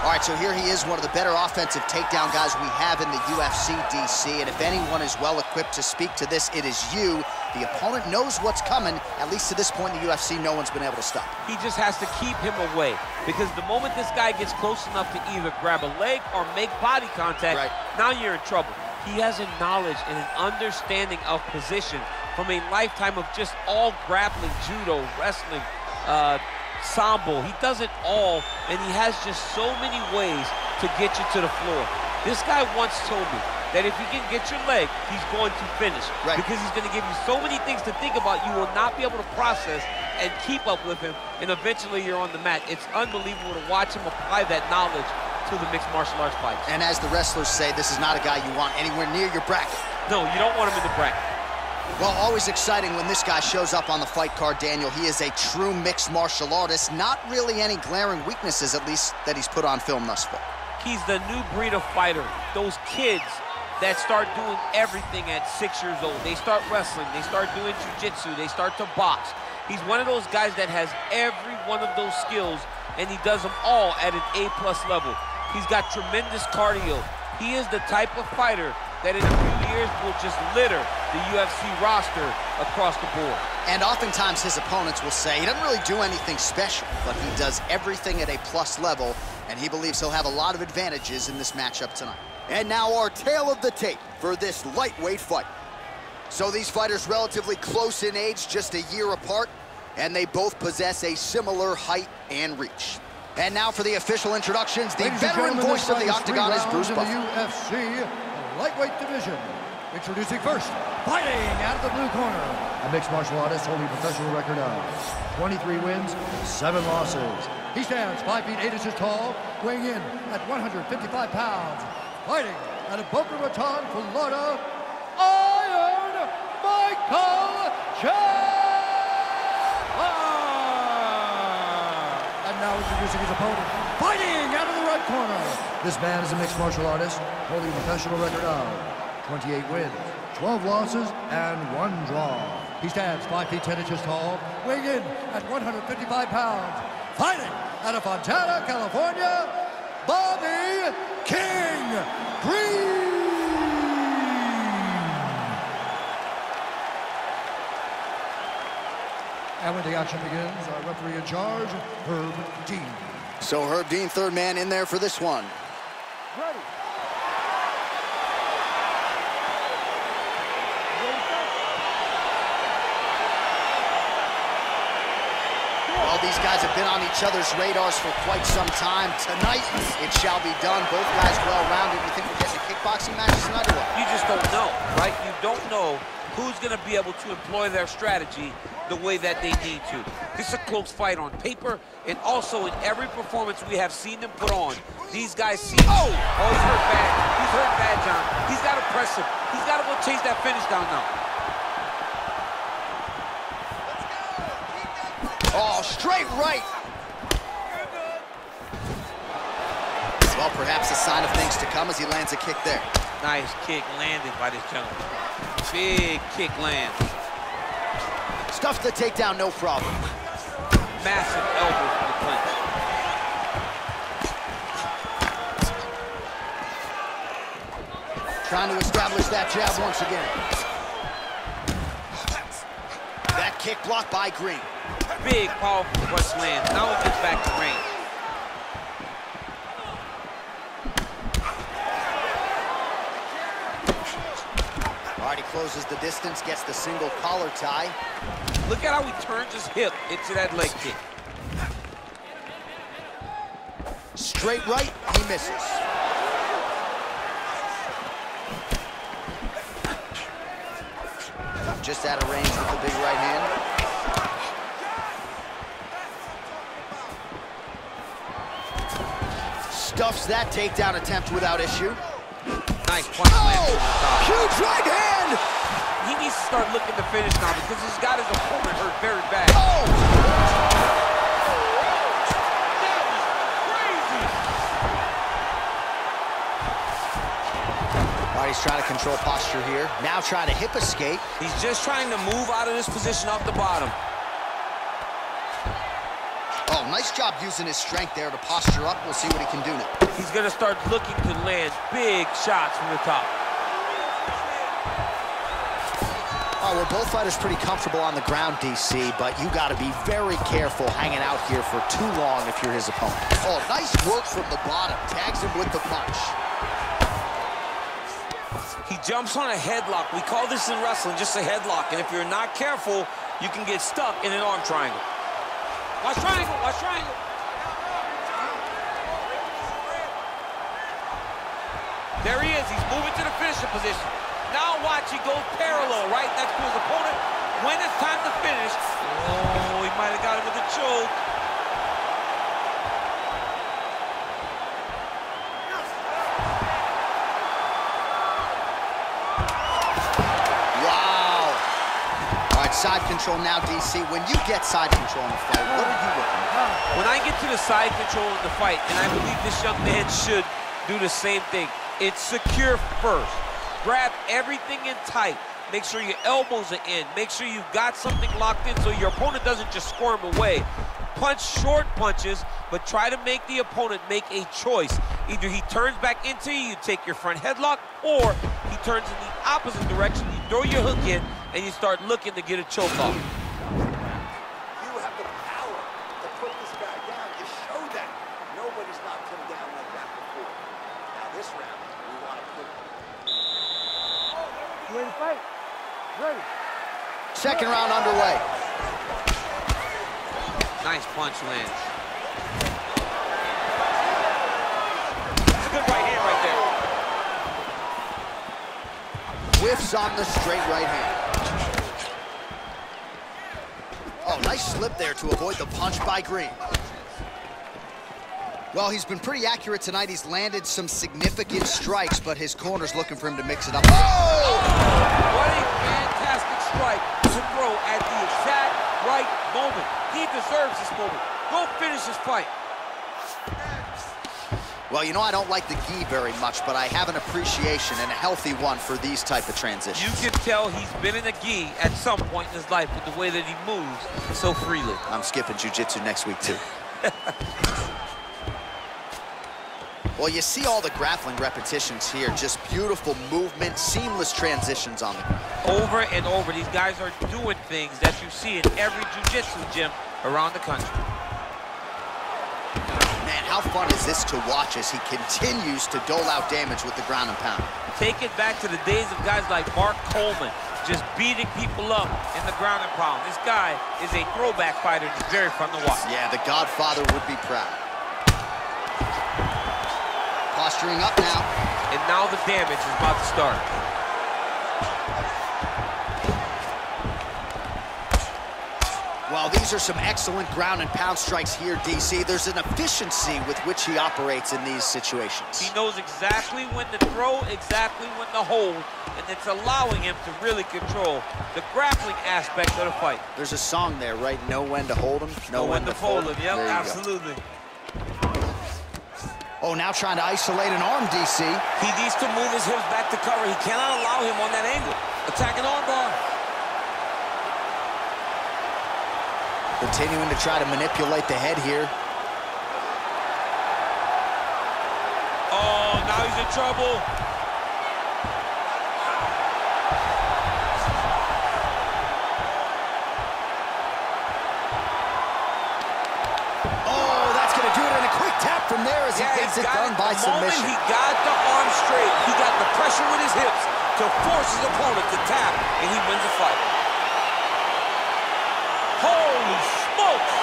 All right, so here he is, one of the better offensive takedown guys we have in the UFC, DC. And if anyone is well-equipped to speak to this, it is you. The opponent knows what's coming. At least to this point in the UFC, no one's been able to stop. He just has to keep him away, because the moment this guy gets close enough to either grab a leg or make body contact, now you're in trouble. He has a knowledge and an understanding of position from a lifetime of just all grappling, judo, wrestling, sambo. He does it all, and he has just so many ways to get you to the floor. This guy once told me that if he can get your leg, he's going to finish. Because he's going to give you so many things to think about, you will not be able to process and keep up with him, and eventually you're on the mat. It's unbelievable to watch him apply that knowledge to the mixed martial arts fights. And as the wrestlers say, this is not a guy you want anywhere near your bracket. No, you don't want him in the bracket. Well, always exciting when this guy shows up on the fight card, Daniel. He is a true mixed martial artist. Not really any glaring weaknesses, at least, that he's put on film thus far. He's the new breed of fighter. Those kids that start doing everything at 6 years old. They start wrestling, they start doing jiu-jitsu, they start to box. He's one of those guys that has every one of those skills, and he does them all at an A+ level. He's got tremendous cardio. He is the type of fighter that in a few years will just litter the UFC roster across the board. And oftentimes his opponents will say he doesn't really do anything special, but he does everything at a plus level, and he believes he'll have a lot of advantages in this matchup tonight. And now our tale of the tape for this lightweight fight. So these fighters relatively close in age, just a year apart, and they both possess a similar height and reach. And now for the official introductions, the veteran voice of the Octagon is Bruce Buffer. In the UFC lightweight division. Introducing first, fighting out of the blue corner, a mixed martial artist holding a professional record of 23 wins, 7 losses. He stands 5 feet 8 inches tall, weighing in at 155 pounds. Fighting out of Boca Raton, Florida, Iron Michael Chenдлer! And now introducing his opponent, fighting out of the red corner. This man is a mixed martial artist, holding a professional record of 28 wins, 12 losses, and 1 draw. He stands 5 feet 10 inches tall, weighing in at 155 pounds. Fighting out of Fontana, California, Bobby Green. And when the action begins, our referee in charge, Herb Dean. So Herb Dean, third man in there for this one. Ready. Well, these guys have been on each other's radars for quite some time. Tonight, it shall be done. Both guys well-rounded. You think we're getting a kickboxing match tonight or what? You just don't know, right? You don't know who's going to be able to employ their strategy the way that they need to. This is a close fight on paper, and also in every performance we have seen them put on. These guys see, oh, he's hurt bad. He's hurt bad, John. He's got to press him. He's got to go chase that finish down now. Oh, straight right. Well, perhaps a sign of things to come as he lands a kick there. Nice kick landed by this gentleman. Big kick land. Stuffs the takedown, no problem. Massive elbow for the clinch. Trying to establish that jab once again. That kick blocked by Green. Big, powerful press land. Now he gets back to range. All right, he closes the distance, gets the single collar tie. Look at how he turns his hip into that leg kick. Straight right, he misses. Just out of range with the big right hand. Stuffs that takedown attempt without issue. Nice punch land over the top. Huge right hand! He needs to start looking to finish now because he's got his opponent hurt very bad. Oh! That was crazy! All right, he's trying to control posture here. Now trying to hip escape. He's just trying to move out of this position off the bottom. Oh, Well, nice job using his strength there to posture up. We'll see what he can do now. He's going to start looking to land big shots from the top. Oh, well, both fighters pretty comfortable on the ground, DC, but you got to be very careful hanging out here for too long if you're his opponent. Oh, nice work from the bottom. Tags him with the punch. He jumps on a headlock. We call this in wrestling just a headlock, and if you're not careful, you can get stuck in an arm triangle. Watch triangle, watch triangle. There he is, he's moving to the finishing position. Now watch, he goes parallel, right next to his opponent. When it's time to finish, oh, he might have got him with a choke. Wow. All right, side control now, DC. When you get side control in a fight, what are you looking at? When I get to the side control in the fight, and I believe this young man should do the same thing, it's secure first. Grab everything in tight. Make sure your elbows are in. Make sure you've got something locked in so your opponent doesn't just squirm away. Punch short punches, but try to make the opponent make a choice. Either he turns back into you, you take your front headlock, or he turns in the opposite direction, you throw your hook in, and you start looking to get a choke off. You have the power to put this guy down. You show that. Nobody's knocked him down like that before. Now this round, we want to put You ready to fight? Ready. Second round underway. Nice punch lands. That's a good right hand right there. Whiffs on the straight right hand. Oh, nice slip there to avoid the punch by Green. Well, he's been pretty accurate tonight. He's landed some significant strikes, but his corner's looking for him to mix it up. Oh! What a fantastic strike to throw at the exact right moment. He deserves this moment. Go finish his fight. Well, you know, I don't like the gi very much, but I have an appreciation and a healthy one for these type of transitions. You can tell he's been in a gi at some point in his life with the way that he moves so freely. I'm skipping jiu-jitsu next week, too. Well, you see all the grappling repetitions here. Just beautiful movement, seamless transitions on the ground. Over and over, these guys are doing things that you see in every jiu-jitsu gym around the country. Man, how fun is this to watch as he continues to dole out damage with the ground and pound? Take it back to the days of guys like Mark Coleman, just beating people up in the ground and pound. This guy is a throwback fighter. It's very fun to watch. Yeah, the Godfather would be proud. Posturing up now. And now the damage is about to start. Well, these are some excellent ground and pound strikes here, DC. There's an efficiency with which he operates in these situations. He knows exactly when to throw, exactly when to hold, and it's allowing him to really control the grappling aspect of the fight. There's a song there, right? Know when to hold him, know when to fold him. Yep, there you absolutely. Go. Oh, now trying to isolate an arm, DC. He needs to move his hips back to cover. He cannot allow him on that angle. Attacking armbar. Continuing to try to manipulate the head here. Oh, now he's in trouble. Oh, that's going to do it in a quick tap from there as he gets it done by submission. The moment he got the arm straight, he got the pressure with his hips to force his opponent to tap, and he wins the fight. Holy smokes!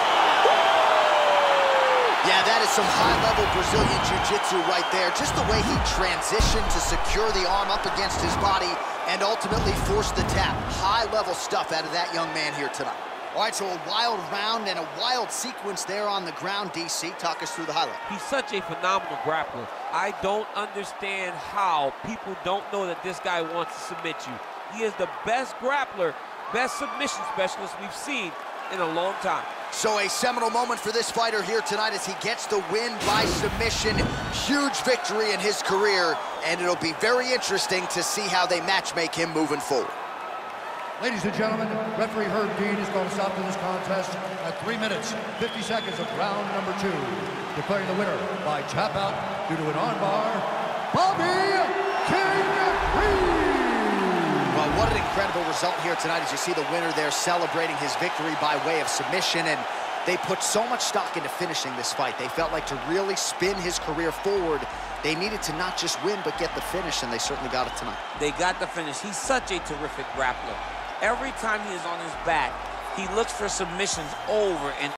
Yeah, that is some high-level Brazilian Jiu-Jitsu right there. Just the way he transitioned to secure the arm up against his body and ultimately force the tap. High-level stuff out of that young man here tonight. All right, so a wild round and a wild sequence there on the ground, DC. Talk us through the highlight. He's such a phenomenal grappler. I don't understand how people don't know that this guy wants to submit you. He is the best grappler, best submission specialist we've seen in a long time. So a seminal moment for this fighter here tonight as he gets the win by submission. Huge victory in his career, and it'll be very interesting to see how they matchmake him moving forward. Ladies and gentlemen, referee Herb Dean is going to stop to this contest at 3 minutes, 50 seconds of round number 2. Declaring the winner by tap out due to an armbar, Bobby Grin. Well, what an incredible result here tonight as you see the winner there celebrating his victory by way of submission, and they put so much stock into finishing this fight. They felt like to really spin his career forward, they needed to not just win, but get the finish, and they certainly got it tonight. They got the finish. He's such a terrific grappler. Every time he is on his back, he looks for submissions over and